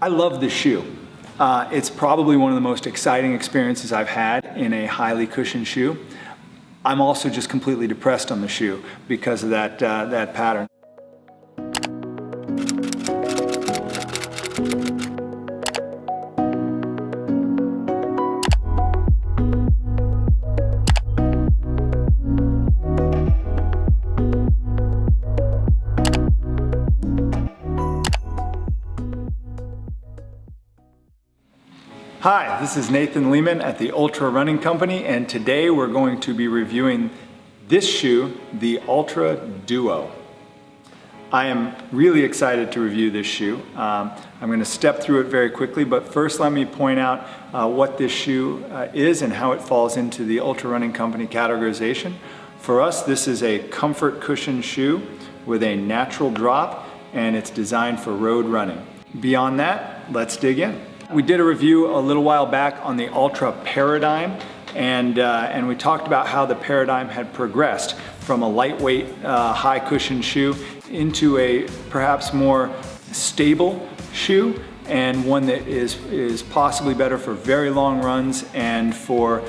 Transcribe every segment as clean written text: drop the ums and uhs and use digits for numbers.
I love this shoe. It's probably one of the most exciting experiences I've had in a highly cushioned shoe. I'm also just completely depressed on the shoe because of that pattern. Hi, this is Nathan Lehman at the Altra Running Company, and today we're going to be reviewing this shoe, the Altra Duo. I am really excited to review this shoe. I'm going to step through it very quickly, but first let me point out what this shoe is and how it falls into the Altra Running Company categorization. For us, this is a comfort cushion shoe with a natural drop, and it's designed for road running. Beyond that, let's dig in. We did a review a little while back on the Altra Paradigm, and we talked about how the Paradigm had progressed from a lightweight, high cushion shoe into a perhaps more stable shoe, and one that is possibly better for very long runs and for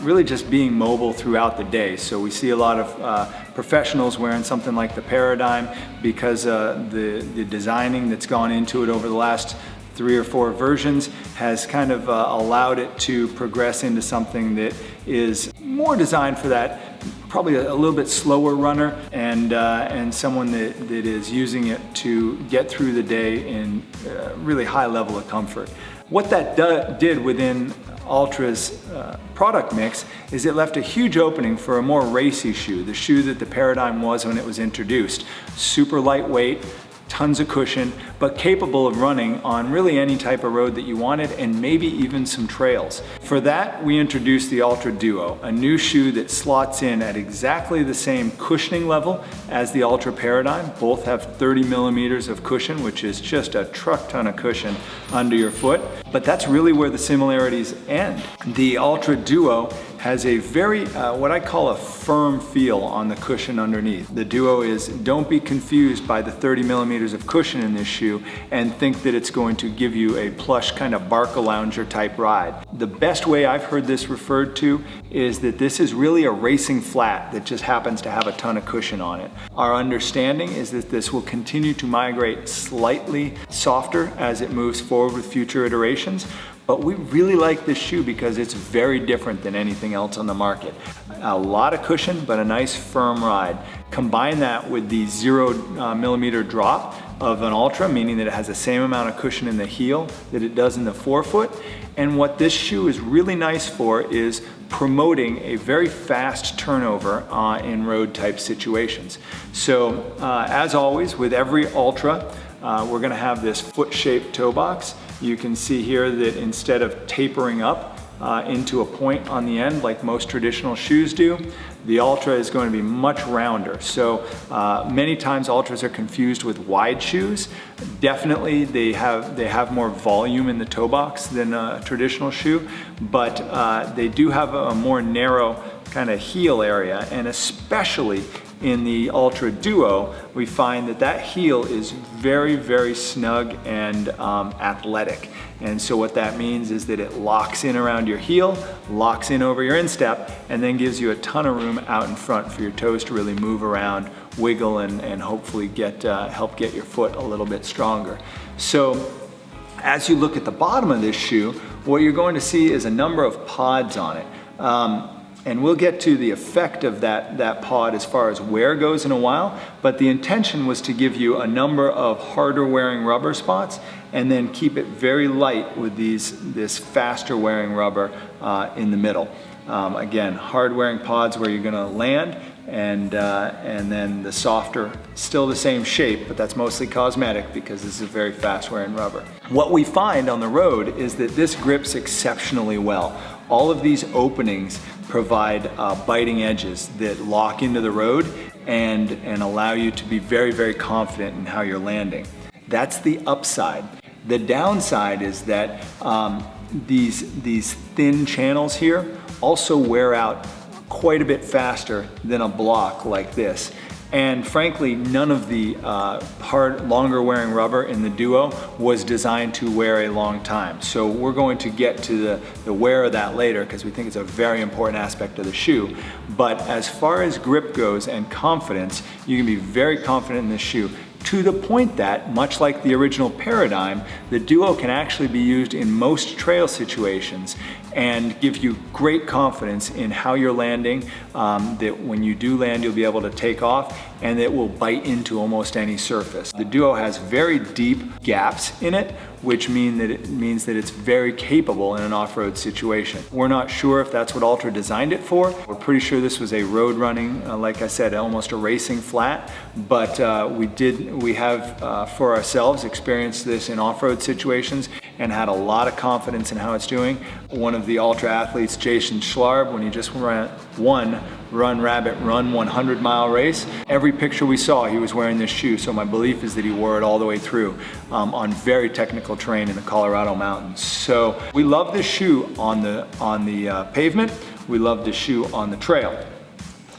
really just being mobile throughout the day. So we see a lot of professionals wearing something like the Paradigm because the designing that's gone into it over the last 3 or 4 versions has kind of allowed it to progress into something that is more designed for that, probably a little bit slower runner, and someone that is using it to get through the day in really high level of comfort. What that did within Altra's product mix is it left a huge opening for a more racy shoe, the shoe that the Paradigm was when it was introduced. Super lightweight, tons of cushion, but capable of running on really any type of road that you wanted, and maybe even some trails. For that, we introduced the Altra Duo, a new shoe that slots in at exactly the same cushioning level as the Altra Paradigm. Both have 30 millimeters of cushion, which is just a truck ton of cushion under your foot, but that's really where the similarities end. The Altra Duo has a very, what I call a firm feel on the cushion underneath. The Duo don't be confused by the 30 millimeters of cushion in this shoe and think that it's going to give you a plush kind of Barca-lounger type ride. The best way I've heard this referred to is that this is really a racing flat that just happens to have a ton of cushion on it. Our understanding is that this will continue to migrate slightly softer as it moves forward with future iterations. But we really like this shoe because it's very different than anything else on the market. A lot of cushion, but a nice firm ride. Combine that with the 0 millimeter drop of an Altra, meaning that it has the same amount of cushion in the heel that it does in the forefoot. And what this shoe is really nice for is promoting a very fast turnover in road type situations. So as always, with every Altra, we're gonna have this foot-shaped toe box. You can see here that instead of tapering up into a point on the end like most traditional shoes do, the Altra is going to be much rounder. So many times Altras are confused with wide shoes. Definitely they have more volume in the toe box than a traditional shoe, but they do have a more narrow kind of heel area, and especially in the Altra Duo, we find that heel is very, very snug and athletic. And so what that means is that it locks in around your heel, locks in over your instep, and then gives you a ton of room out in front for your toes to really move around, wiggle, and hopefully help get your foot a little bit stronger. So as you look at the bottom of this shoe, what you're going to see is a number of pods on it. And we'll get to the effect of that pod as far as wear goes in a while, but the intention was to give you a number of harder wearing rubber spots and then keep it very light with this faster wearing rubber in the middle. Again, hard wearing pods where you're gonna land, and then the softer, still the same shape, but that's mostly cosmetic because this is a very fast wearing rubber. What we find on the road is that this grips exceptionally well. All of these openings provide biting edges that lock into the road and allow you to be very, very confident in how you're landing. That's the upside. The downside is that these thin channels here also wear out quite a bit faster than a block like this. And frankly, none of the hard, longer wearing rubber in the Duo was designed to wear a long time. So we're going to get to the wear of that later because we think it's a very important aspect of the shoe. But as far as grip goes and confidence, you can be very confident in this shoe, to the point that, much like the original Paradigm, the Duo can actually be used in most trail situations and give you great confidence in how you're landing, that when you do land you'll be able to take off, and it will bite into almost any surface. The Duo has very deep gaps in it, which means that it's very capable in an off-road situation. We're not sure if that's what Altra designed it for. We're pretty sure this was a road running, like I said, almost a racing flat, but we have for ourselves experienced this in off-road situations and had a lot of confidence in how it's doing. One of the Altra athletes, Jason Schlarb, when he just won Run Rabbit Run 100-mile race, every picture we saw he was wearing this shoe, so my belief is that he wore it all the way through on very technical terrain in the Colorado mountains. So we love this shoe on the pavement, we love this shoe on the trail.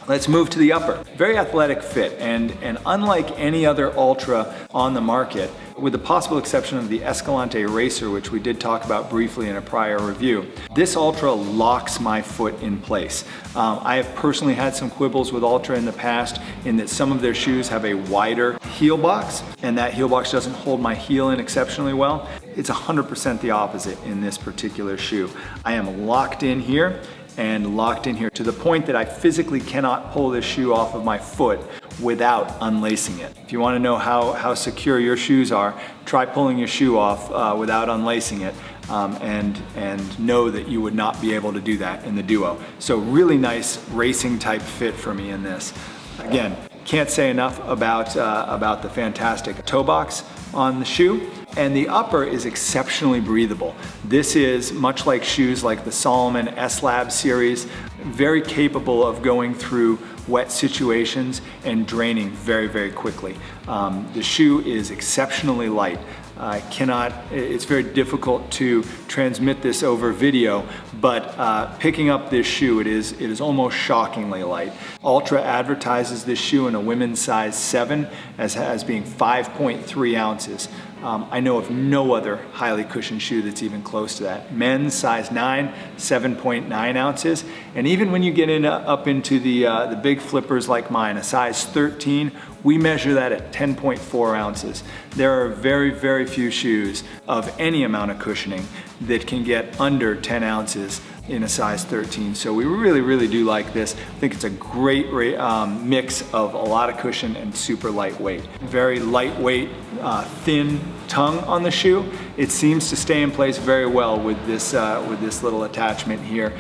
Let's move to the upper. Very athletic fit, and unlike any other Altra on the market, with the possible exception of the Escalante Racer, which we did talk about briefly in a prior review, this Altra locks my foot in place. I have personally had some quibbles with Altra in the past in that some of their shoes have a wider heel box, and that heel box doesn't hold my heel in exceptionally well. It's 100% the opposite in this particular shoe. I am locked in here and locked in here to the point that I physically cannot pull this shoe off of my foot without unlacing it. If you want to know how secure your shoes are, try pulling your shoe off without unlacing it, and know that you would not be able to do that in the Duo. So really nice racing type fit for me in this. Again, can't say enough about the fantastic toe box on the shoe. And the upper is exceptionally breathable. This is, much like shoes like the Salomon S-Lab series, very capable of going through wet situations and draining very, very quickly. The shoe is exceptionally light. It's very difficult to transmit this over video, but picking up this shoe, it is almost shockingly light. Altra advertises this shoe in a women's size 7 as being 5.3 ounces. I know of no other highly cushioned shoe that's even close to that. Men's size 9, 7.9 ounces. And even when you get up into the big flippers like mine, a size 13, we measure that at 10.4 ounces. There are very, very few shoes of any amount of cushioning that can get under 10 ounces in a size 13. So we really, really do like this. I think it's a great mix of a lot of cushion and super lightweight. Very lightweight, thin tongue on the shoe. It seems to stay in place very well with this little attachment here.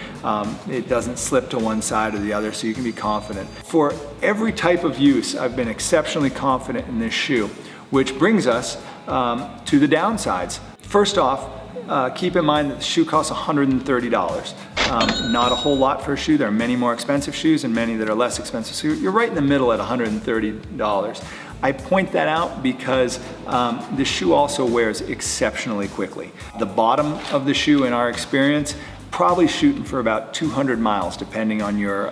It doesn't slip to one side or the other, so you can be confident. For every type of use, I've been exceptionally confident in this shoe, which brings us to the downsides. First off, keep in mind that the shoe costs $130. Not a whole lot for a shoe. There are many more expensive shoes and many that are less expensive. So you're right in the middle at $130. I point that out because the shoe also wears exceptionally quickly. The bottom of the shoe, in our experience, probably shooting for about 200 miles, depending on your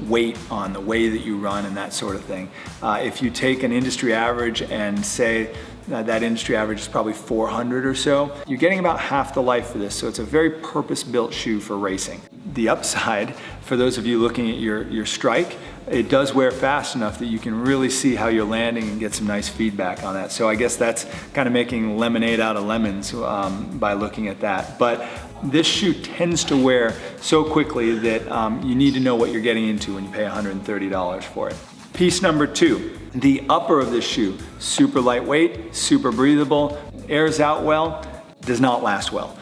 weight, on the way that you run and that sort of thing. If you take an industry average and say that industry average is probably 400 or so, you're getting about half the life for this, so it's a very purpose-built shoe for racing. The upside, for those of you looking at your strike, it does wear fast enough that you can really see how you're landing and get some nice feedback on that. So I guess that's kind of making lemonade out of lemons by looking at that. But this shoe tends to wear so quickly that you need to know what you're getting into when you pay $130 for it. Piece number 2, the upper of this shoe, super lightweight, super breathable, airs out well, does not last well.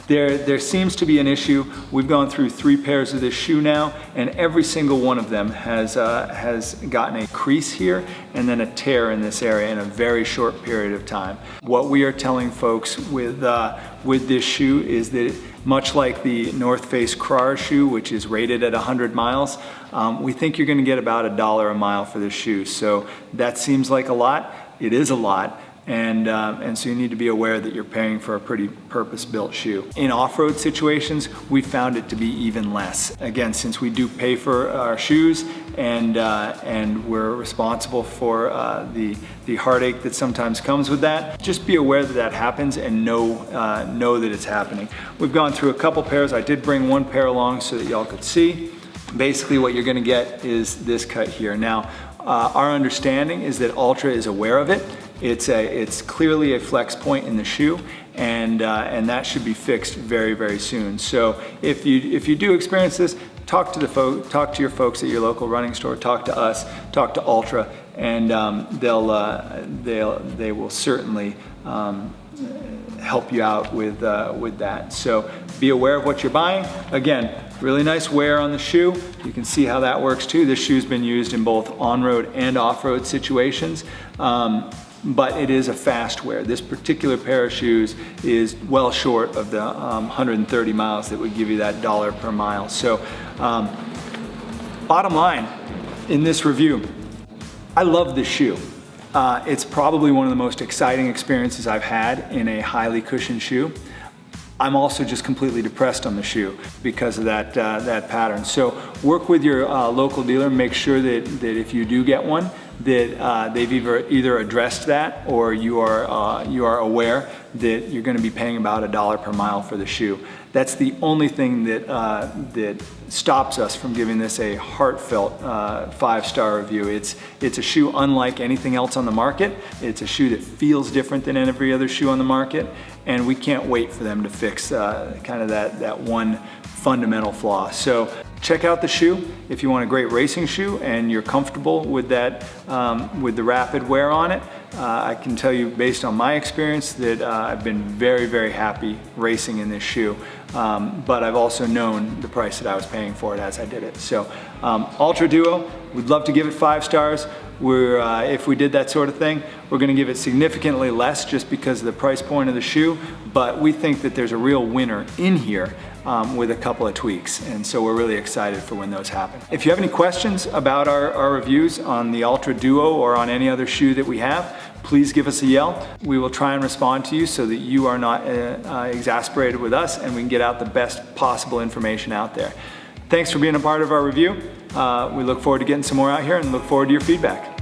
There seems to be an issue. We've gone through 3 pairs of this shoe now, and every single one of them has gotten a crease here and then a tear in this area in a very short period of time. What we are telling folks with this shoe is that, much like the North Face Crar shoe, which is rated at 100 miles, we think you're going to get about $1 a mile for this shoe. So that seems like a lot. It is a lot. And so you need to be aware that you're paying for a pretty purpose-built shoe. In off-road situations, we found it to be even less. Again, since we do pay for our shoes and we're responsible for the heartache that sometimes comes with that, just be aware that that happens and know that it's happening. We've gone through a couple pairs. I did bring one pair along so that y'all could see. Basically what you're gonna get is this cut here. Now, our understanding is that Altra is aware of it. It's clearly a flex point in the shoe, and that should be fixed very, very soon. So if you do experience this, talk to your folks at your local running store, talk to us, talk to Altra, and they will certainly help you out with that. So be aware of what you're buying. Again, really nice wear on the shoe. You can see how that works too. This shoe's been used in both on-road and off-road situations. But it is a fast wear. This particular pair of shoes is well short of the 130 miles that would give you that $1 per mile. So bottom line in this review, I love this shoe. It's probably one of the most exciting experiences I've had in a highly cushioned shoe. I'm also just completely depressed on the shoe because of that pattern. So work with your local dealer, make sure that if you do get one, that they've either addressed that, or you are aware that you're going to be paying about $1 per mile for the shoe. That's the only thing that stops us from giving this a heartfelt 5-star review. It's a shoe unlike anything else on the market. It's a shoe that feels different than every other shoe on the market, and we can't wait for them to fix kind of that one fundamental flaw. So check out the shoe if you want a great racing shoe and you're comfortable with that, with the rapid wear on it. I can tell you based on my experience that I've been very, very happy racing in this shoe. But I've also known the price that I was paying for it as I did it. So Altra Duo, we'd love to give it 5 stars. If we did that sort of thing, we're going to give it significantly less just because of the price point of the shoe, but we think that there's a real winner in here with a couple of tweaks, and so we're really excited for when those happen. If you have any questions about our reviews on the Altra Duo or on any other shoe that we have, please give us a yell. We will try and respond to you so that you are not exasperated with us and we can get out the best possible information out there. Thanks for being a part of our review. We look forward to getting some more out here and look forward to your feedback.